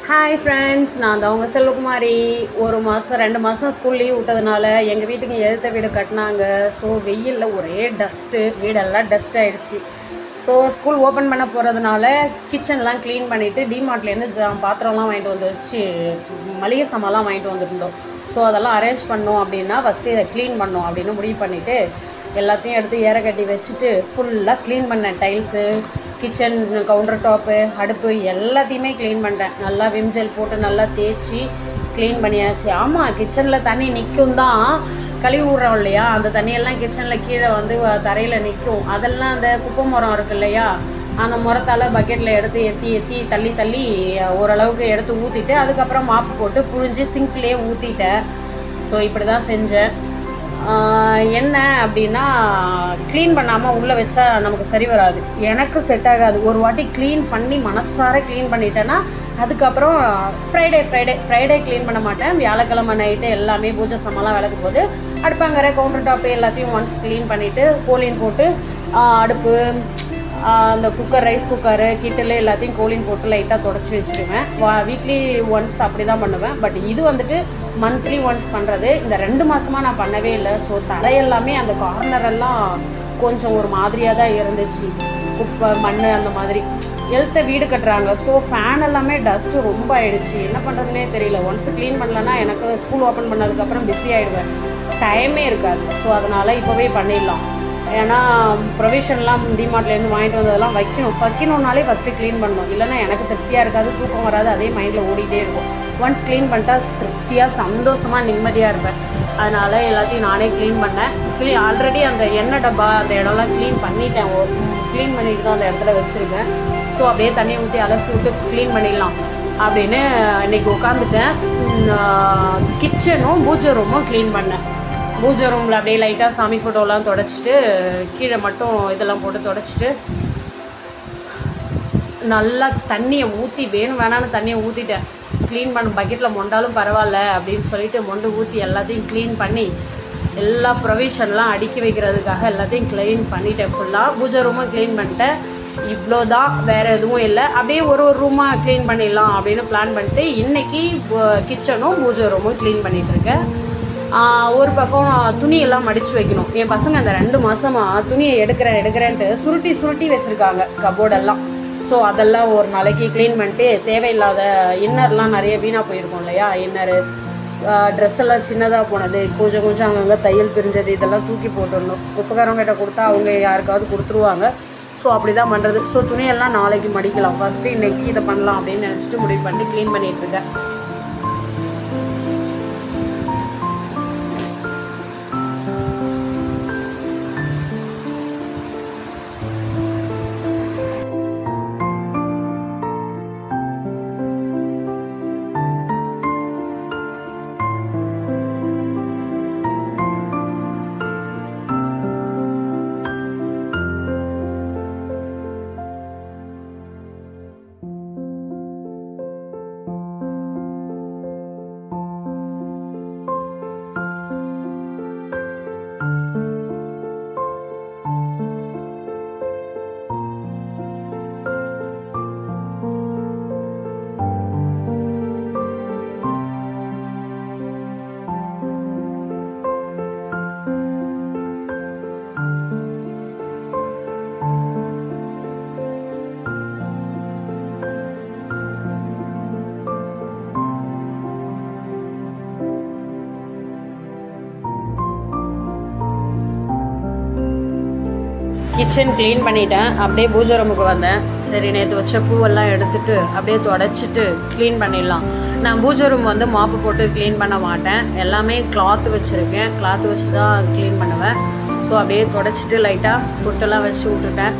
Hi friends, நான் தான் உங்கள் செல்வகுமாரி. ஒரு மாதம் 2 மாதம் ஸ்கூல் லீவ் விட்டதுனால எங்கள் வீட்டுக்கு எதிர்த்த வீடு கட்டினாங்க. ஸோ வெயிலில் ஒரே டஸ்ட்டு, வீடெல்லாம் டஸ்ட் ஆகிடுச்சு. ஸோ ஸ்கூல் ஓப்பன் பண்ண போகிறதுனால கிச்சன்லாம் க்ளீன் பண்ணிவிட்டு டிமார்ட்லேருந்து பாத்திரம்லாம் வாங்கிட்டு வந்துச்சு, மளிகை சாமான்லாம் வாங்கிட்டு வந்துருந்தோம். ஸோ அதெல்லாம் அரேஞ்ச் பண்ணோம் அப்படின்னா ஃபஸ்ட்டு இதை க்ளீன் பண்ணோம் அப்படின்னு முடிவு பண்ணிவிட்டு எல்லாத்தையும் எடுத்து ஏற கட்டி வச்சுட்டு ஃபுல்லாக க்ளீன் பண்ணேன். டைல்ஸு, கிச்சன் கவுண்டர் டாப்பு, அடுப்பு எல்லாத்தையுமே க்ளீன் பண்ணிட்டேன். நல்லா விம்ஜெல் போட்டு நல்லா தேய்ச்சி க்ளீன் பண்ணியாச்சு. ஆமாம், கிச்சனில் தண்ணி நிற்கும் தான், கழுவி விட்றோம் இல்லையா, அந்த தண்ணியெல்லாம் கிச்சனில் கீழே வந்து தரையில் நிற்கும். அதெல்லாம் அந்த குப்பை மரம் இருக்குது இல்லையா, அந்த மரத்தால் பக்கெட்டில் எடுத்து எத்தி தள்ளி ஓரளவுக்கு எடுத்து ஊற்றிட்டு அதுக்கப்புறம் மாப்பு போட்டு புழிஞ்சு சிங்க்லேயே ஊற்றிட்டேன். ஸோ இப்படி தான் செஞ்சேன். என்ன அப்படின்னா, க்ளீன் பண்ணாமல் உள்ளே வச்சா நமக்கு சரி வராது, எனக்கு செட் ஆகாது. ஒரு வாட்டி க்ளீன் பண்ணி மனசார க்ளீன் பண்ணிட்டேன்னா அதுக்கப்புறம் ஃப்ரைடே க்ளீன் பண்ண மாட்டேன். வியாழக்கிழமை நைட்டு எல்லாமே பூஜை சாமான்லாம் விளக்கும் போது அடுப்பாங்கரை கவுண்டர் டாப்பு எல்லாத்தையும் ஒன்ஸ் க்ளீன் பண்ணிவிட்டு கோலின் போட்டு அடுப்பு, அந்த குக்கர், ரைஸ் குக்கரு, கிட்டில் எல்லாத்தையும் கோலின் போட்டு லைட்டாக தொடச்சி வச்சுருவேன். வீக்லி ஒன்ஸ் அப்படி தான் பண்ணுவேன். பட் இது வந்துட்டு மந்த்லி ஒன்ஸ் பண்ணுறது. இந்த 2 மாதமாக நான் பண்ணவே இல்லை. ஸோ தரையெல்லாமே அந்த கார்னரெல்லாம் கொஞ்சம் ஒரு மாதிரியாக தான் இருந்துச்சு, குப்பை மண் அந்த மாதிரி. எழுத்த வீடு கட்டுறாங்க, ஸோ ஃபேன் எல்லாமே டஸ்ட்டு ரொம்ப ஆகிடுச்சு. என்ன பண்ணுறதுனே தெரியல. ஒன்ஸ் க்ளீன் பண்ணலன்னா எனக்கு ஸ்கூல் ஓப்பன் பண்ணதுக்கப்புறம் பிஸி ஆகிடுவேன், டைமே இருக்காது. ஸோ அதனால் இப்போவே பண்ணிடலாம். ஏன்னா ப்ரொவிஷன்லாம் டிமார்ட்லேருந்து வாங்கிட்டு வந்ததெல்லாம் வைக்கணுன்னாலே ஃபஸ்ட்டு க்ளீன் பண்ணணும். இல்லைன்னா எனக்கு திருப்தியாக இருக்காது, தூக்கம் வராது, அதே மைண்டில் ஓடிட்டே இருக்கும். ஒன்ஸ் க்ளீன் பண்ணிட்டா திருப்தியாக சந்தோஷமாக நிம்மதியாக இருப்பேன். அதனால் எல்லாத்தையும் நானே க்ளீன் பண்ணேன். ஆல்ரெடி அந்த எண்ணெய் டப்பா அந்த இடம்லாம் க்ளீன் பண்ணிட்டேன். க்ளீன் பண்ணிட்டு தான் அந்த இடத்துல வச்சுருக்கேன். ஸோ அப்படியே தண்ணி ஊற்றி அலசி விட்டு க்ளீன் பண்ணிடலாம் அப்படின்னு இன்றைக்கி உட்காந்துட்டேன். கிச்சனும் பூஜை ரூமும் க்ளீன் பண்ணேன். பூஜை ரூமில் அப்படியே லைட்டாக சாமி ஃபோட்டோலாம் தொடச்சிட்டு கீழே மட்டும் இதெல்லாம் போட்டு தொடச்சிட்டு நல்லா தண்ணியை ஊற்றி வேணான்னு தண்ணியை ஊற்றிட்டேன். க்ளீன் பண்ண பக்கெட்டில் மொண்டாலும் பரவாயில்ல அப்படின்னு சொல்லிட்டு மொண்டு ஊற்றி எல்லாத்தையும் க்ளீன் பண்ணி எல்லா ப்ரொவிஷன்லாம் அடுக்கி வைக்கிறதுக்காக எல்லாத்தையும் க்ளீன் பண்ணிட்டேன். ஃபுல்லாக பூஜை ரூமும் க்ளீன் பண்ணிட்டேன். இவ்வளோ தான், வேறு எதுவும் இல்லை. அப்படியே ஒரு ரூமாக க்ளீன் பண்ணிடலாம் அப்படின்னு பிளான் பண்ணிட்டு இன்றைக்கி கிச்சனும் பூஜை ரூமும் க்ளீன் பண்ணிகிட்ருக்கேன். ஒரு பக்கம் துணியெல்லாம் மடித்து வைக்கணும். என் பசங்க அந்த 2 மாதமாக துணியை எடுக்கிறேன்ட்டு சுருட்டி வச்சுருக்காங்க கபோர்டெல்லாம். ஸோ அதெல்லாம் ஒரு நாளைக்கு க்ளீன் பண்ணிட்டு தேவையில்லாத இன்னர்லாம் நிறைய வீணாக போயிருக்கோம் இல்லையா, இன்னரு, ட்ரெஸ் எல்லாம் சின்னதாக போனது, கொஞ்சம் அங்கங்கே தையல் பிரிஞ்சது, இதெல்லாம் தூக்கி போட்டுடணும். குப்பைக்காரங்கிட்ட கொடுத்தா அவங்க யாருக்காவது கொடுத்துருவாங்க. ஸோ அப்படி தான் பண்ணுறது. ஸோ துணியெல்லாம் நாளைக்கு மடிக்கலாம். ஃபஸ்ட்டு இன்றைக்கி இதை பண்ணலாம் அப்படின்னு நினச்சிட்டு முடிவு பண்ணி க்ளீன் பண்ணிகிட்ருக்கேன். கிச்சன் க்ளீன் பண்ணிட்டேன். அப்படியே பூஜை ரூமுக்கு வந்தேன். சரி, நேற்று வச்ச பூவெல்லாம் எடுத்துகிட்டு அப்படியே தொடச்சிட்டு க்ளீன் பண்ணிடலாம். நான் பூஜை ரூம் வந்து மாப்பு போட்டு க்ளீன் பண்ண மாட்டேன். எல்லாமே கிளாத்து வச்சுருக்கேன், கிளாத்து வச்சு தான் க்ளீன் பண்ணுவேன். ஸோ அப்படியே தொடச்சிட்டு லைட்டாக பொட்டெல்லாம் வச்சு விட்டுட்டேன்.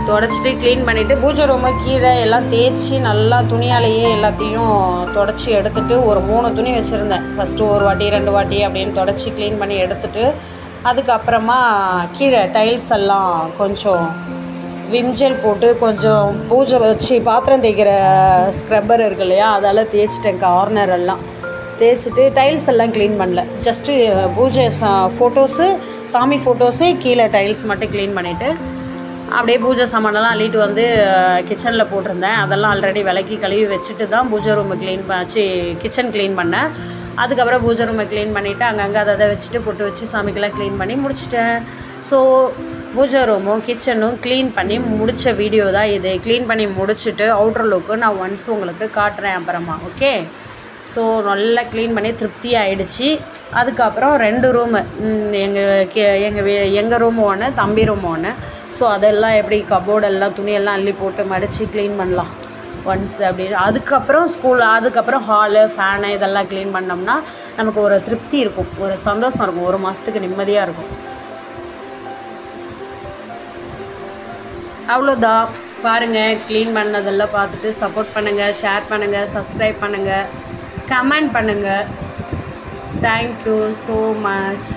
தொடச்சிட்டு க்ளீன் பண்ணிவிட்டு பூஜை ரூமை கீழே எல்லாம் தேய்ச்சி நல்லா துணியாலேயே எல்லாத்தையும் தொடச்சி எடுத்துகிட்டு ஒரு 3 துணி வச்சுருந்தேன். ஃபஸ்ட்டு 1 வாட்டி 2 வாட்டி அப்படின்னு தொடச்சி க்ளீன் பண்ணி எடுத்துகிட்டு அதுக்கப்புறமா கீழே டைல்ஸ் எல்லாம் கொஞ்சம் விம்ஜெல் போட்டு கொஞ்சம் பூஜை வச்சு பாத்திரம் தேய்க்கிற ஸ்க்ரப்பர் இருக்கு இல்லையா, அதால் தேய்ச்சிட்டேன். கார்னர் எல்லாம் தேய்ச்சிட்டு டைல்ஸ் எல்லாம் க்ளீன் பண்ணல, ஜஸ்ட்டு பூஜை ஃபோட்டோஸு, சாமி ஃபோட்டோஸு, கீழே டைல்ஸ் மட்டும் க்ளீன் பண்ணிவிட்டு அப்படியே பூஜை சாமானெல்லாம் அள்ளிட்டு வந்து கிச்சனில் போட்டிருந்தேன். அதெல்லாம் ஆல்ரெடி விளக்கி கழுவி வச்சுட்டு தான் பூஜை ரூமை கிச்சன் க்ளீன் பண்ணேன். அதுக்கப்புறம் பூஜை ரூமை க்ளீன் பண்ணிவிட்டு அங்கங்கே அதை வச்சுட்டு பொட்டு வச்சு சாமிக்கெல்லாம் க்ளீன் பண்ணி முடிச்சிட்டேன். ஸோ பூஜை ரூமும் கிச்சனும் க்ளீன் பண்ணி முடித்த வீடியோ தான் இது. க்ளீன் பண்ணி முடிச்சுட்டு அவுட்டர் லுக்கு நான் ஒன்ஸ் உங்களுக்கு காட்டுறேன் அப்புறமா. ஓகே, ஸோ நல்லா க்ளீன் பண்ணி திருப்தி ஆகிடுச்சு. அதுக்கப்புறம் 2 ரூமு, எங்கள் ரூம் ஒன்று, தம்பி ரூம் ஒன்று. ஸோ அதெல்லாம் எப்படி கபோர்டெல்லாம் துணியெல்லாம் அள்ளி போட்டு மடித்து க்ளீன் பண்ணலாம் ஒன்ஸ் அப்படின்னு. அதுக்கப்புறம் ஹாலு, ஃபேனு இதெல்லாம் க்ளீன் பண்ணோம்னா நமக்கு ஒரு திருப்தி இருக்கும், ஒரு சந்தோஷம் இருக்கும், 1 மாதத்துக்கு நிம்மதியாக இருக்கும். அவ்வளோதான். பாருங்கள், க்ளீன் பண்ணதெல்லாம் பார்த்துட்டு சப்போர்ட் பண்ணுங்கள், ஷேர் பண்ணுங்கள், சப்ஸ்கிரைப் பண்ணுங்கள், கமெண்ட் பண்ணுங்கள். Thank you so much.